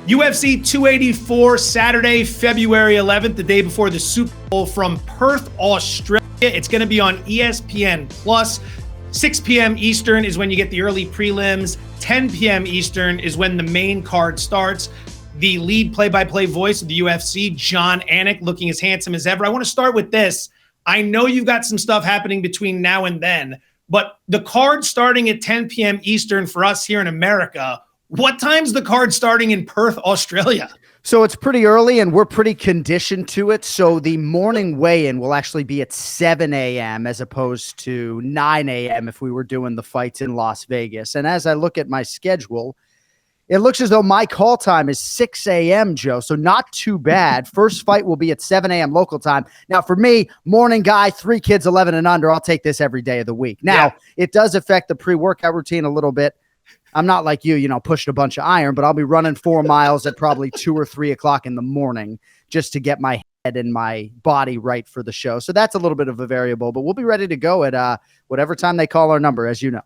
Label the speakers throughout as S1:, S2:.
S1: UFC 284, Saturday, February 11th, the day before the Super Bowl from Perth, Australia. It's going to be on ESPN Plus. 6 p.m. Eastern is when you get the early prelims. 10 p.m. Eastern is when the main card starts. The lead play-by-play voice of the UFC, Jon Anik, looking as handsome as ever. I want to start with this. I know you've got some stuff happening between now and then, but the card starting at 10 p.m. Eastern for us here in America, what time's the card starting in Perth, Australia?
S2: So it's pretty early and we're pretty conditioned to it. So the morning weigh-in will actually be at 7 a.m. as opposed to 9 a.m. if we were doing the fights in Las Vegas. And as I look at my schedule, it looks as though my call time is 6 a.m., Joe. So not too bad. First fight will be at 7 a.m. local time. Now, for me, morning guy, 3 kids, 11 and under, I'll take this every day of the week. Now, It does affect the pre-workout routine a little bit. I'm not like you, pushing a bunch of iron, but I'll be running 4 miles at probably 2 or 3 o'clock in the morning just to get my head and my body right for the show. So that's a little bit of a variable, but we'll be ready to go at whatever time they call our number, as you know.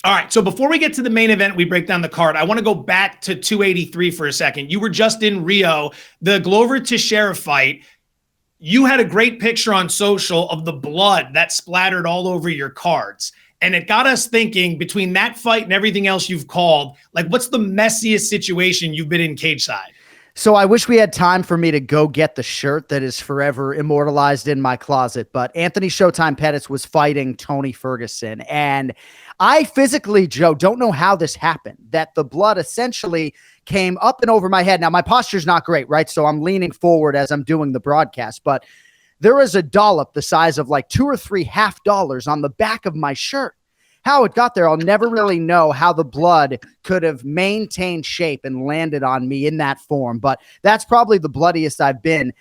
S1: All right, so before we get to the main event, we break down the card. I want to go back to 283 for a second. You were just in Rio, the Glover Teixeira fight. You had a great picture on social of the blood that splattered all over your cards. And it got us thinking, between that fight and everything else you've called, like, what's the messiest situation you've been in cage side?
S2: So I wish we had time for me to go get the shirt that is forever immortalized in my closet. But Anthony Showtime Pettis was fighting Tony Ferguson. And I physically, Joe, don't know how this happened, that the blood essentially came up and over my head. Now, my posture's not great, right? So I'm leaning forward as I'm doing the broadcast. But there is a dollop the size of like $2 or $3 half dollars on the back of my shirt. How it got there, I'll never really know how the blood could have maintained shape and landed on me in that form. But that's probably the bloodiest I've been,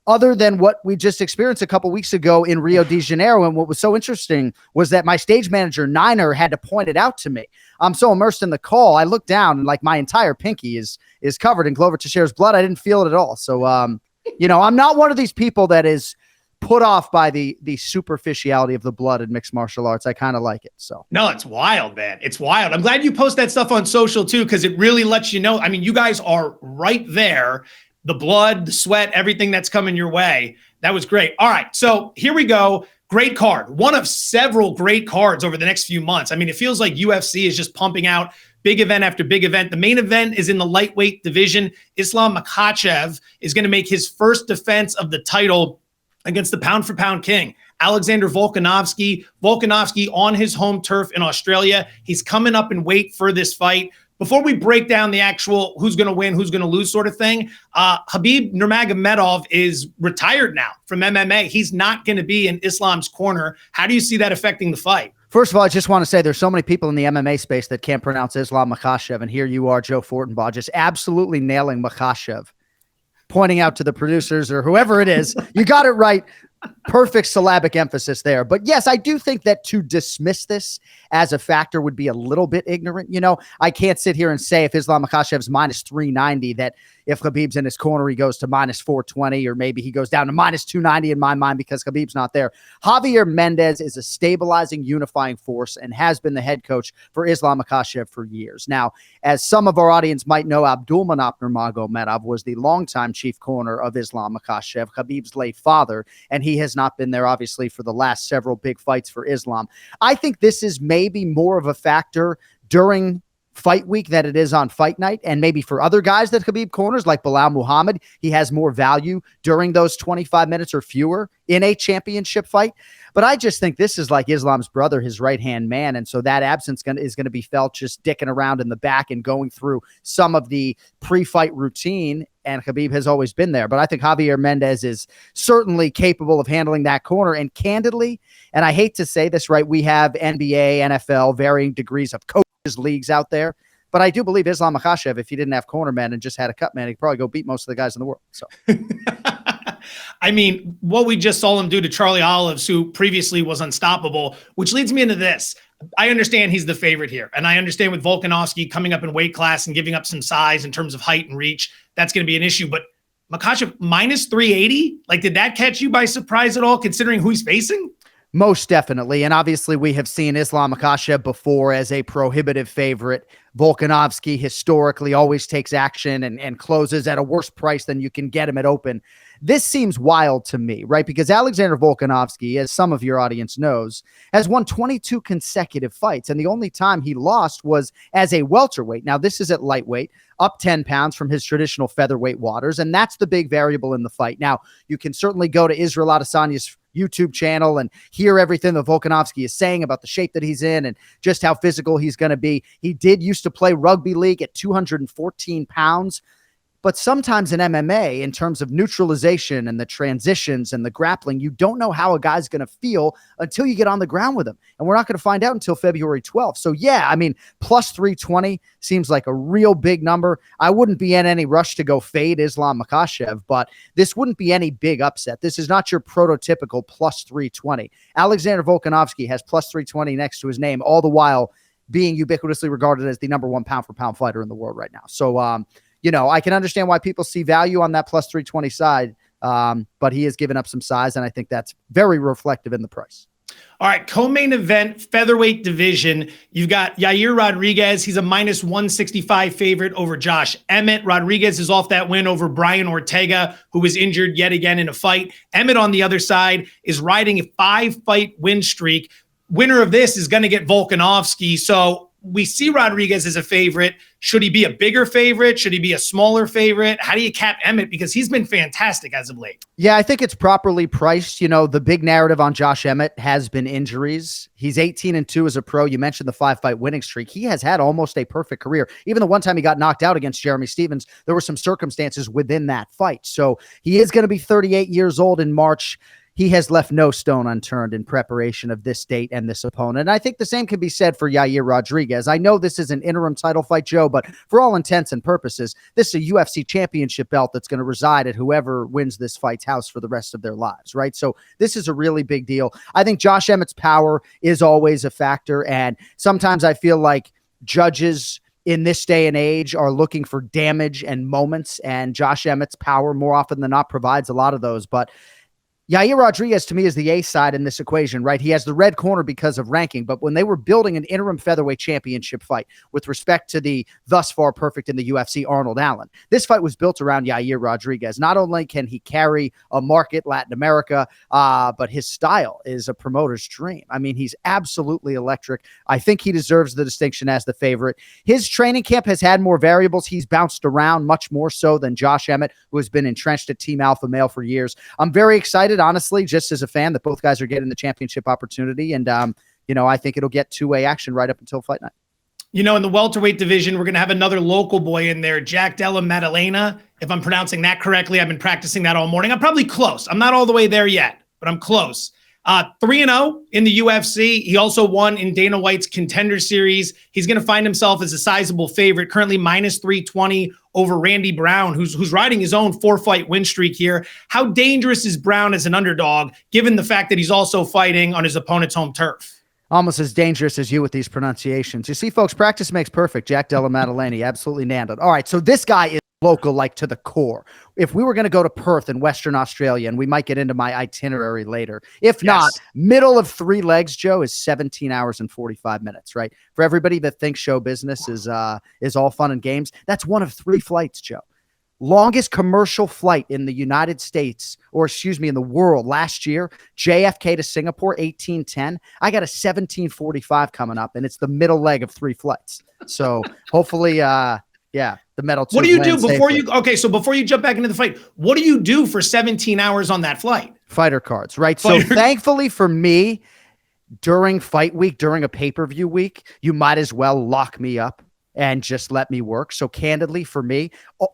S2: other than what we just experienced a couple weeks ago in Rio de Janeiro. And what was so interesting was that my stage manager, Niner, had to point it out to me. I'm so immersed in the call, I looked down and like my entire pinky is covered in Glover Teixeira's blood. I didn't feel it at all. So, I'm not one of these people that is put off by the superficiality of the blood in mixed martial arts. I kind of like it. So
S1: no, it's wild, man. It's wild. I'm glad you post that stuff on social too, because it really lets you know. I mean, you guys are right there. The blood, the sweat, everything that's coming your way. That was great. All right, so here we go. Great card. One of several great cards over the next few months. I mean, it feels like UFC is just pumping out big event after big event. The main event is in the lightweight division. Islam Makhachev is going to make his first defense of the title against the pound-for-pound king, Alexander Volkanovski. Volkanovski on his home turf in Australia. He's coming up in weight for this fight. Before we break down the actual who's going to win, who's going to lose sort of thing, Khabib Nurmagomedov is retired now from MMA. He's not going to be in Islam's corner. How do you see that affecting the fight?
S2: First of all, I just want to say there's so many people in the MMA space that can't pronounce Islam Makhachev, and here you are, Joe Fortenbaugh, just absolutely nailing Makhachev, pointing out to the producers or whoever it is, you got it right. Perfect syllabic emphasis there. But yes, I do think that to dismiss this as a factor would be a little bit ignorant. I can't sit here and say if Islam Makhachev's minus 390 that if Khabib's in his corner, he goes to minus 420, or maybe he goes down to minus 290 in my mind because Khabib's not there. Javier Mendez is a stabilizing, unifying force and has been the head coach for Islam Makhachev for years. Now, as some of our audience might know, Abdulmanap Nurmagomedov was the longtime chief corner of Islam Makhachev, Khabib's late father, and he has not been there, obviously, for the last several big fights for Islam. I think this is maybe more of a factor during fight week than it is on fight night, and maybe for other guys that Khabib corners, like Bilal Muhammad, he has more value during those 25 minutes or fewer in a championship fight. But I just think this is like Islam's brother, his right-hand man, and so that absence is going to be felt just dicking around in the back and going through some of the pre-fight routine, and Khabib has always been there. But I think Javier Mendez is certainly capable of handling that corner, and candidly, and I hate to say this, right, we have NBA, NFL, varying degrees of coaches leagues out there, but I do believe Islam Makhachev, if he didn't have corner men and just had a cut man, he'd probably go beat most of the guys in the world. So
S1: I mean, what we just saw him do to Charlie Olives, who previously was unstoppable, which leads me into this. I understand he's the favorite here, and I understand with Volkanovski coming up in weight class and giving up some size in terms of height and reach, that's going to be an issue. But Makhachev minus 380, like, did that catch you by surprise at all, considering who he's facing?
S2: Most definitely. And obviously we have seen Islam Makhachev before as a prohibitive favorite Volkanovski historically always takes action and closes at a worse price than you can get him at open. This seems wild to me, right? Because Alexander Volkanovski, as some of your audience knows, has won 22 consecutive fights, and the only time he lost was as a welterweight. Now, this is at lightweight, up 10 pounds from his traditional featherweight waters, and that's the big variable in the fight. Now, you can certainly go to Ciryl Adesanya's YouTube channel and hear everything that Volkanovski is saying about the shape that he's in and just how physical he's going to be. He did used to play rugby league at 214 pounds. But sometimes in MMA, in terms of neutralization and the transitions and the grappling, you don't know how a guy's going to feel until you get on the ground with him. And we're not going to find out until February 12th. So, yeah, I mean, plus 320 seems like a real big number. I wouldn't be in any rush to go fade Islam Makhachev, but this wouldn't be any big upset. This is not your prototypical plus 320. Alexander Volkanovski has plus 320 next to his name, all the while being ubiquitously regarded as the number one pound-for-pound fighter in the world right now. So, you know, I can understand why people see value on that plus 320 side, but he has given up some size, and I think that's very reflective in the price.
S1: All right, co-main event, featherweight division. You've got Yair Rodriguez. He's a minus 165 favorite over Josh Emmett. Rodriguez is off that win over Brian Ortega, who was injured yet again in a fight. Emmett, on the other side, is riding a 5-fight win streak. Winner of this is going to get Volkanovski. So we see Rodriguez as a favorite. Should he be a bigger favorite? Should he be a smaller favorite? How do you cap Emmett? Because he's been fantastic as of late.
S2: Yeah, I think it's properly priced. You know, the big narrative on Josh Emmett has been injuries. He's 18-2 as a pro. You mentioned the 5-fight winning streak. He has had almost a perfect career. Even the one time he got knocked out against Jeremy Stephens, there were some circumstances within that fight. So he is going to be 38 years old in March. He has left no stone unturned in preparation of this date and this opponent. And I think the same can be said for Yair Rodriguez. I know this is an interim title fight, Joe, but for all intents and purposes, this is a UFC championship belt that's going to reside at whoever wins this fight's house for the rest of their lives, right? So this is a really big deal. I think Josh Emmett's power is always a factor, and sometimes I feel like judges in this day and age are looking for damage and moments, and Josh Emmett's power more often than not provides a lot of those. But Yair Rodriguez, to me, is the A side in this equation, right? He has the red corner because of ranking, but when they were building an interim featherweight championship fight with respect to the thus far perfect in the UFC, Arnold Allen, this fight was built around Yair Rodriguez. Not only can he carry a market, Latin America, but his style is a promoter's dream. I mean, he's absolutely electric. I think he deserves the distinction as the favorite. His training camp has had more variables. He's bounced around much more so than Josh Emmett, who has been entrenched at Team Alpha Male for years. I'm very excited, honestly, just as a fan, that both guys are getting the championship opportunity. And, you know, I think it'll get two-way action right up until fight night.
S1: You know, in the welterweight division, we're going to have another local boy in there, Jack Dellamatalani. If I'm pronouncing that correctly, I've been practicing that all morning. I'm probably close. I'm not all the way there yet, but I'm close. 3-0 in the UFC. He also won in Dana White's Contender Series. He's going to find himself as a sizable favorite, currently minus 320 over Randy Brown, who's riding his own 4-fight win streak here. How dangerous is Brown as an underdog, given the fact that he's also fighting on his opponent's home turf?
S2: Almost as dangerous as you with these pronunciations. You see, folks, practice makes perfect. Jack Dellamatalani absolutely nailed it. All right, so this guy is local, like to the core. If we were going to go to Perth in Western Australia, and we might get into my itinerary later, if not, middle of 3 legs, Joe, is 17 hours and 45 minutes, right? For everybody that thinks show business is all fun and games, that's one of 3 flights, Joe. Longest commercial flight in the United States, or excuse me, in the world last year, JFK to Singapore, 1810. I got a 1745 coming up, and it's the middle leg of 3 flights. So hopefully, the metal.
S1: What do you do before so before you jump back into the fight, what do you do for 17 hours on that flight?
S2: Fighter cards, right? So thankfully for me, during fight week, during a pay-per-view week, you might as well lock me up and just let me work. So candidly for me,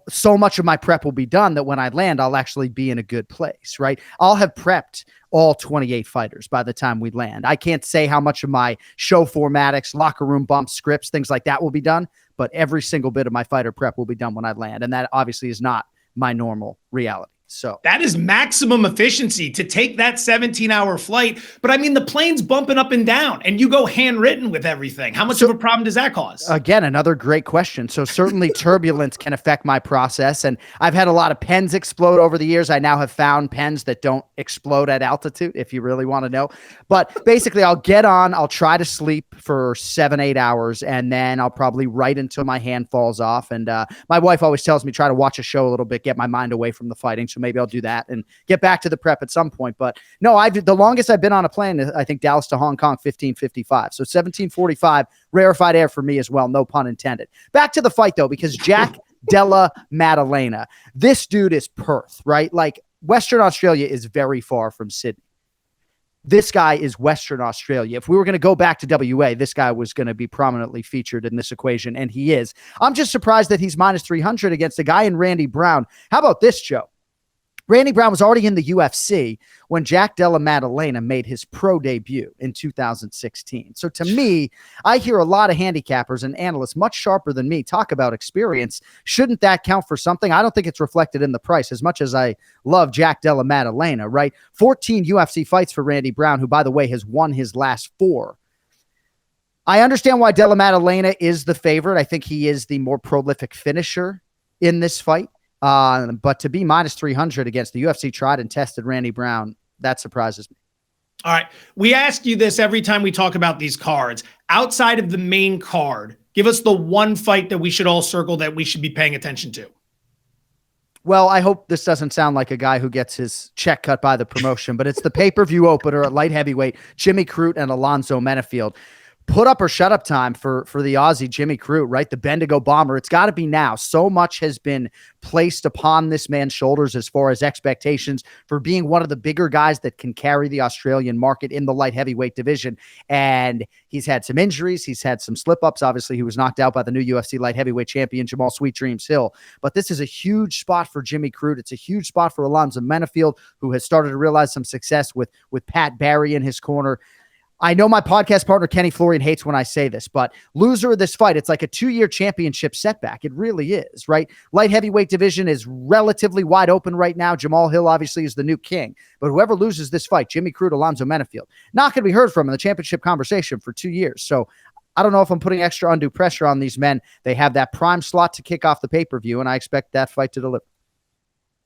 S2: so much of my prep will be done that when I land, I'll actually be in a good place, right? I'll have prepped all 28 fighters by the time we land. I can't say how much of my show formatics, locker room bumps, scripts, things like that will be done, but every single bit of my fighter prep will be done when I land. And that obviously is not my normal reality. So
S1: that is maximum efficiency to take that 17-hour flight. But I mean, the plane's bumping up and down and you go handwritten with everything. How much of a problem does that cause?
S2: Again, another great question. So certainly turbulence can affect my process. And I've had a lot of pens explode over the years. I now have found pens that don't explode at altitude, if you really want to know. But basically I'll get on, I'll try to sleep for 7-8 hours, and then I'll probably write until my hand falls off. And my wife always tells me, try to watch a show a little bit, get my mind away from the fighting. So maybe I'll do that and get back to the prep at some point. But no, the longest I've been on a plane is, I think, Dallas to Hong Kong, 15:55. So 17:45, rarefied air for me as well. No pun intended. Back to the fight though, because Jack Dellamatalani, this dude is Perth, right? Like Western Australia is very far from Sydney. This guy is Western Australia. If we were going to go back to WA, this guy was going to be prominently featured in this equation, and he is. I'm just surprised that he's minus 300 against a guy in Randy Brown. How about this, Joe? Randy Brown was already in the UFC when Jack Dellamatalani made his pro debut in 2016. So to me, I hear a lot of handicappers and analysts much sharper than me talk about experience. Shouldn't that count for something? I don't think it's reflected in the price as much as I love Jack Dellamatalani, right? 14 UFC fights for Randy Brown, who, by the way, has won his last 4. I understand why Dellamatalani is the favorite. I think he is the more prolific finisher in this fight. But to be minus 300 against the UFC tried and tested Randy Brown, that surprises me.
S1: All right. We ask you this every time we talk about these cards. Outside of the main card, give us the one fight that we should all circle that we should be paying attention to.
S2: Well, I hope this doesn't sound like a guy who gets his check cut by the promotion, but it's the pay-per-view opener at light heavyweight, Jimmy Crute and Alonzo Menafield. Put up or shut up time for the Aussie Jimmy Crute, right? The Bendigo bomber. It's got to be now. So much has been placed upon this man's shoulders as far as expectations for being one of the bigger guys that can carry the Australian market in the light heavyweight division. And he's had some injuries. He's had some slip-ups. Obviously, he was knocked out by the new UFC light heavyweight champion, Jamal Sweet Dreams Hill. But this is a huge spot for Jimmy Crute. It's a huge spot for Alonzo Menafield, who has started to realize some success with Pat Barry in his corner. I know my podcast partner, Kenny Florian, hates when I say this, but loser of this fight, it's like a 2-year championship setback. It really is, right? Light heavyweight division is relatively wide open right now. Jamal Hill obviously is the new king, but whoever loses this fight, Jimmy Crute, Alonzo Menafield, not going to be heard from in the championship conversation for 2 years. So I don't know if I'm putting extra undue pressure on these men. They have that prime slot to kick off the pay-per-view, and I expect that fight to deliver.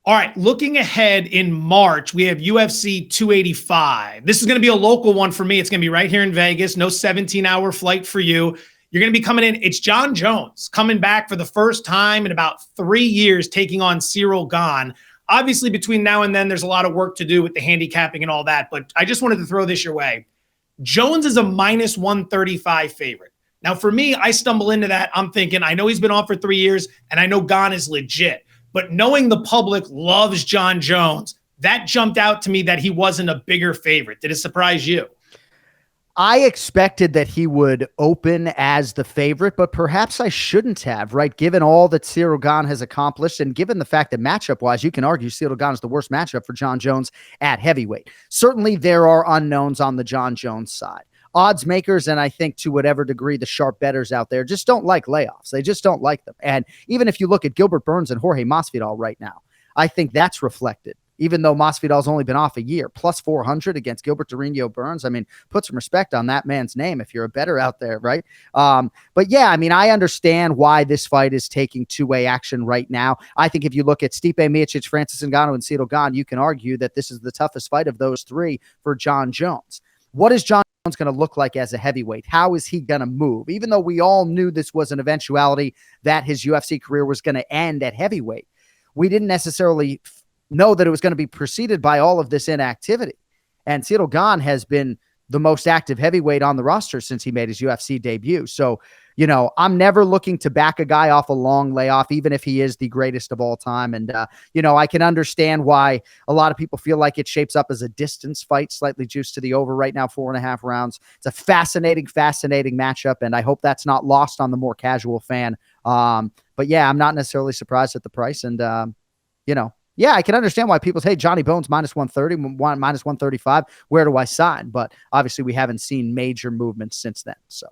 S1: All right, looking ahead in March, we have UFC 285. This is going to be a local one for me. It's going to be right here in Vegas. No 17-hour flight for you. You're going to be coming in. It's Jon Jones coming back for the first time in about 3 years, taking on Ciryl Gane. Obviously, between now and then, there's a lot of work to do with the handicapping and all that, but I just wanted to throw this your way. Jones is a minus 135 favorite. Now, for me, I stumble into that. I'm thinking, I know he's been on for 3 years, and I know Gane is legit. But knowing the public loves Jon Jones, that jumped out to me that he wasn't a bigger favorite. Did it surprise you?
S2: I expected that he would open as the favorite, but perhaps I shouldn't have, right? Given all that Ciryl Gane has accomplished and given the fact that matchup-wise, you can argue Ciryl Gane is the worst matchup for Jon Jones at heavyweight. Certainly there are unknowns on the Jon Jones side. Odds makers, and I think to whatever degree the sharp bettors out there just don't like layoffs. They just don't like them. And even if you look at Gilbert Burns and Jorge Masvidal right now, I think that's reflected. Even though Masvidal's only been off a year, plus 400 against Gilbert Durinho Burns. I mean, put some respect on that man's name if you're a bettor out there, right? But yeah, I mean, I understand why this fight is taking two-way action right now. I think if you look at Stipe Miocic, Francis Ngannou, and Ciryl Gane, you can argue that this is the toughest fight of those three for Jon Jones. What is Jon Jones going to look like as a heavyweight? How is he going to move? Even though we all knew this was an eventuality that his UFC career was going to end at heavyweight, we didn't necessarily know that it was going to be preceded by all of this inactivity. And Ciryl Gane has been the most active heavyweight on the roster since he made his UFC debut. So, you know, I'm never looking to back a guy off a long layoff, even if he is the greatest of all time. And, you know, I can understand why a lot of people feel like it shapes up as a distance fight, slightly juiced to the over right now, 4.5 rounds. It's a fascinating matchup. And I hope that's not lost on the more casual fan. But yeah, I'm not necessarily surprised at the price. And, you know, yeah, I can understand why people say, hey, Johnny Bones minus 130, minus 135. Where do I sign? But obviously we haven't seen major movements since then. So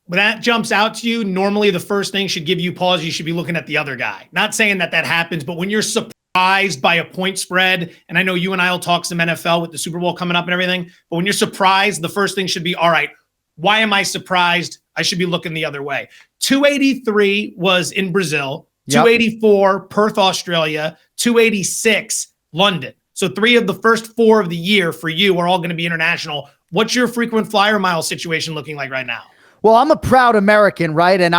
S1: when that jumps out to you, normally the first thing should give you pause. You should be looking at the other guy. Not saying that happens, but when you're surprised surprised by a point spread, and I know you and I will talk some NFL with the Super Bowl coming up and everything, but when you're surprised, the first thing should be, all right, why am I surprised? I should be looking the other way. 283 was in Brazil, 284 Perth, Australia, 286 London. So 3 of the first 4 of the year for you are all going to be international. What's your frequent flyer mile situation looking like right now?
S2: Well, I'm a proud American, right? And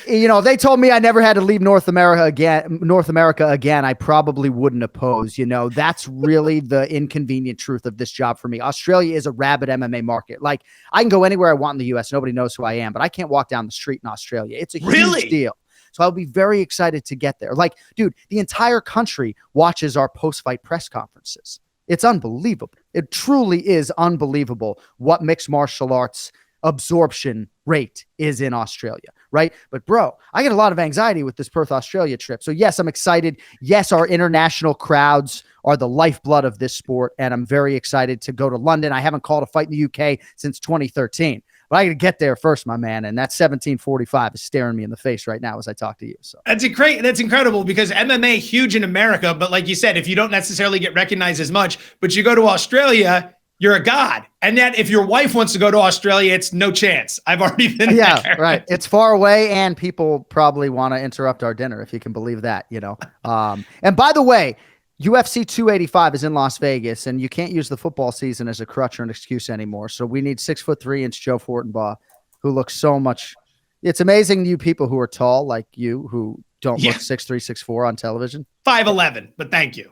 S2: if they told me I never had to leave North America again, I probably wouldn't oppose. That's really the inconvenient truth of this job for me. Australia is a rabid MMA market. Like, I can go anywhere I want in the US. Nobody knows who I am, but I can't walk down the street in Australia. It's a huge deal. So I'll be very excited to get there. Like, dude, the entire country watches our post-fight press conferences. It's unbelievable. It truly is unbelievable what mixed martial arts absorption rate is in Australia, right? But bro, I get a lot of anxiety with this Perth, Australia trip. So yes, I'm excited. Yes, our international crowds are the lifeblood of this sport, and I'm very excited to go to London. I haven't called a fight in the UK since 2013, but I got to get there first, my man. And that 1745 is staring me in the face right now as I talk to you. So
S1: that's incredible because MMA huge in America, but like you said, if you don't necessarily get recognized as much, but you go to Australia, you're a god. And then if your wife wants to go to Australia, it's no chance. I've already been there.
S2: Yeah, right. It's far away, and people probably want to interrupt our dinner, if you can believe that, And by the way, UFC 285 is in Las Vegas, and you can't use the football season as a crutch or an excuse anymore. So we need 6'3" Joe Fortenbaugh, who looks so much. It's amazing you people who are tall like you, who don't look 6'3", 6'4" on television.
S1: 5'11", but thank you.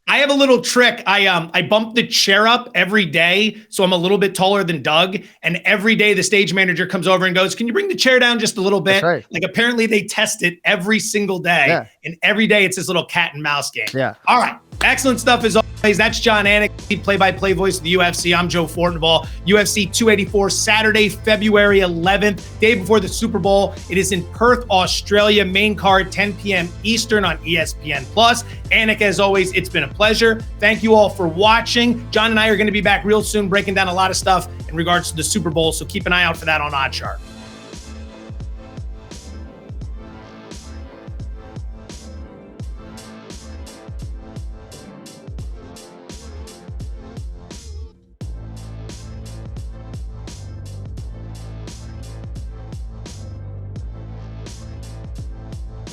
S1: I have a little trick. I bump the chair up every day, so I'm a little bit taller than Doug. And every day the stage manager comes over and goes, "Can you bring the chair down just a little bit?" Right. Like, apparently they test it every single day, and every day it's this little cat and mouse game.
S2: Yeah.
S1: All right. Excellent stuff as always. That's Jon Anik, play-by-play voice of the UFC. I'm Joe Fortenbaugh. UFC 284, Saturday, February 11th, day before the Super Bowl. It is in Perth, Australia. Main card, 10 p.m. Eastern on ESPN+. Anik, as always, it's been a pleasure. Thank you all for watching. John and I are going to be back real soon, breaking down a lot of stuff in regards to the Super Bowl, so keep an eye out for that on OddsShark.